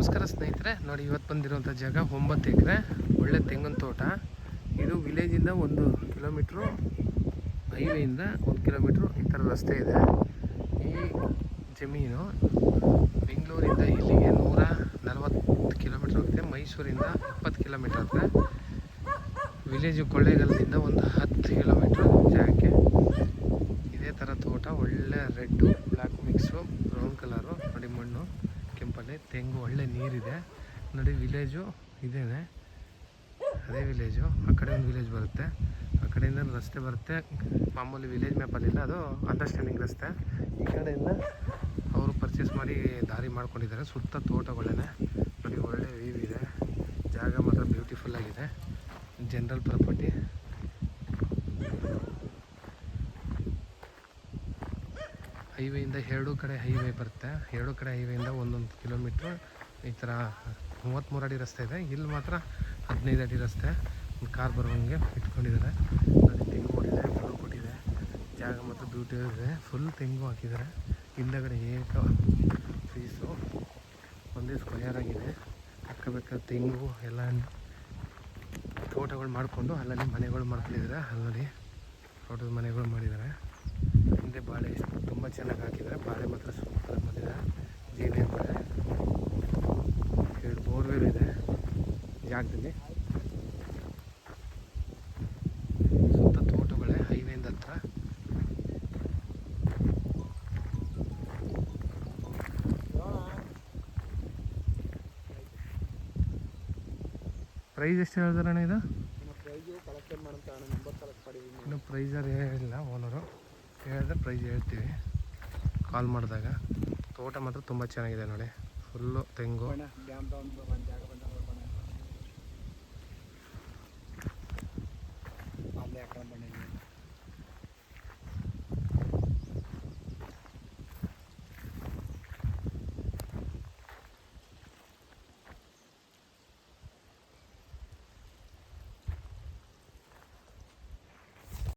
ನಮಸ್ಕಾರ ಸ್ನೇಹಿತರೆ, ನೋಡಿ ಇವತ್ತು ಬಂದಿರುವಂಥ ಜಾಗ 9 ಎಕರೆ ಒಳ್ಳೆ ತೆಂಗಿನ ತೋಟ. ಇದು ವಿಲೇಜಿಂದ 1 ಕಿಲೋಮೀಟ್ರು, ಹೈವೇಯಿಂದ 1 ಕಿಲೋಮೀಟ್ರು ಈ ಥರ ರಸ್ತೆ ಇದೆ. ಈ ಜಮೀನು ಬೆಂಗಳೂರಿಂದ ಇಲ್ಲಿಗೆ 140 ಕಿಲೋಮೀಟ್ರ್ ಆಗುತ್ತೆ. ಮೈಸೂರಿಂದ 20 ಕಿಲೋಮೀಟ್ರ್ ಆಗುತ್ತೆ. ವಿಲೇಜು ಕೊಳ್ಳೇಗಾಲದಿಂದ ಒಂದು 10 ಕಿಲೋಮೀಟ್ರ್ ಜಾಗಕ್ಕೆ. ಇದೇ ಥರ ತೋಟ, ಒಳ್ಳೆ red black mix, brown colour. ನೋಡಿ ಮಣ್ಣು ಕೆಂಪಲ್ಲಿ, ತೆಂಗು, ಒಳ್ಳೆ ನೀರಿದೆ. ನೋಡಿ ವಿಲೇಜು ಇದೇನೆ, ಅದೇ ವಿಲೇಜು. ಆ ಕಡೆ ಒಂದು ವಿಲೇಜ್ ಬರುತ್ತೆ, ಆ ಕಡೆಯಿಂದ ರಸ್ತೆ ಬರುತ್ತೆ. ಮಾಮೂಲಿ ವಿಲೇಜ್ ಮ್ಯಾಪಲ್ಲಿಲ್ಲ, ಅದು ಅಂಡರ್ಸ್ಟ್ಯಾಂಡಿಂಗ್ ರಸ್ತೆ. ಈ ಕಡೆಯಿಂದ ಅವರು ಪರ್ಚೇಸ್ ಮಾಡಿ ದಾರಿ ಮಾಡ್ಕೊಂಡಿದ್ದಾರೆ. ಸುತ್ತ ತೋಟಗಳೇ ನೋಡಿ, ಒಳ್ಳೆ ವ್ಯೂ ಇದೆ. ಜಾಗ ಮಾತ್ರ ಬ್ಯೂಟಿಫುಲ್ ಆಗಿದೆ. General property. ಹೈವೇಯಿಂದ 2 ಕಡೆ ಹೈವೇ ಬರುತ್ತೆ. 2 ಕಡೆ ಹೈವೇಯಿಂದ 1 ಕಿಲೋಮೀಟ್ರು ಈ ಥರ 33 ಅಡಿ ರಸ್ತೆ ಇದೆ. ಇಲ್ಲಿ ಮಾತ್ರ 15 ಅಡಿ ರಸ್ತೆ. ಒಂದು ಕಾರ್ ಬರುವಂಗೆ ಇಟ್ಕೊಂಡಿದ್ದಾರೆ. ನೋಡಿ ತೆಂಗು ಒಳ್ಳೆ ಫುಲ್ ಕೊಟ್ಟಿದೆ. ಜಾಗ ಮಾತ್ರ ಬ್ಯೂಟಿ ಇದೆ. ಫುಲ್ ತೆಂಗು ಹಾಕಿದ್ದಾರೆ. ಹಿಂದಗಡೆ ಫೀಸು ಒಂದೇ ಸ್ಕ್ವಯರ್ ಆಗಿದೆ. ಅಕ್ಕಬೇಕಾದ ತೆಂಗು ಎಲ್ಲ ತೋಟಗಳು ಮಾಡಿಕೊಂಡು ಅಲ್ಲಲ್ಲಿ ಮನೆಗಳು ಮಾಡ್ಕೊಂಡಿದ್ದಾರೆ. ಅಲ್ಲಿ ನೋಡಿ ತೋಟದ ಮನೆಗಳು ಮಾಡಿದ್ದಾರೆ. ಹಿಂದೆ ಬಾಳೆ ತುಂಬ ಚೆನ್ನಾಗಿ ಹಾಕಿದ್ದಾರೆ. ಬಾಳೆ ಮಾತ್ರ ಸೂಪರ್ ಬಂದಿದೆ. ಜೇನೇ ಬಾಳೆ. 2 ಬೋರ್ವೆಲ್ ಇದೆ ಜಾಗದಲ್ಲಿ. ಸುತ್ತ ತೋಟಗಳೇ ಹೈವೇಯಿಂದ ಹತ್ರ. ಪ್ರೈಸ್ ಎಷ್ಟು ಹೇಳ್ದಾರಣ್ಣ ಇದು? ಇನ್ನು ಪ್ರೈಸರ್ ಹೇಳಿಲ್ಲ ಓನರು. ಹೇಳಿದ್ರೆ ಪ್ರೈಸ್ ಹೇಳ್ತೀವಿ ಕಾಲ್ ಮಾಡಿದಾಗ. ತೋಟ ಮಾತ್ರ ತುಂಬ ಚೆನ್ನಾಗಿದೆ ನೋಡಿ, ಫುಲ್ಲು ತೆಂಗು.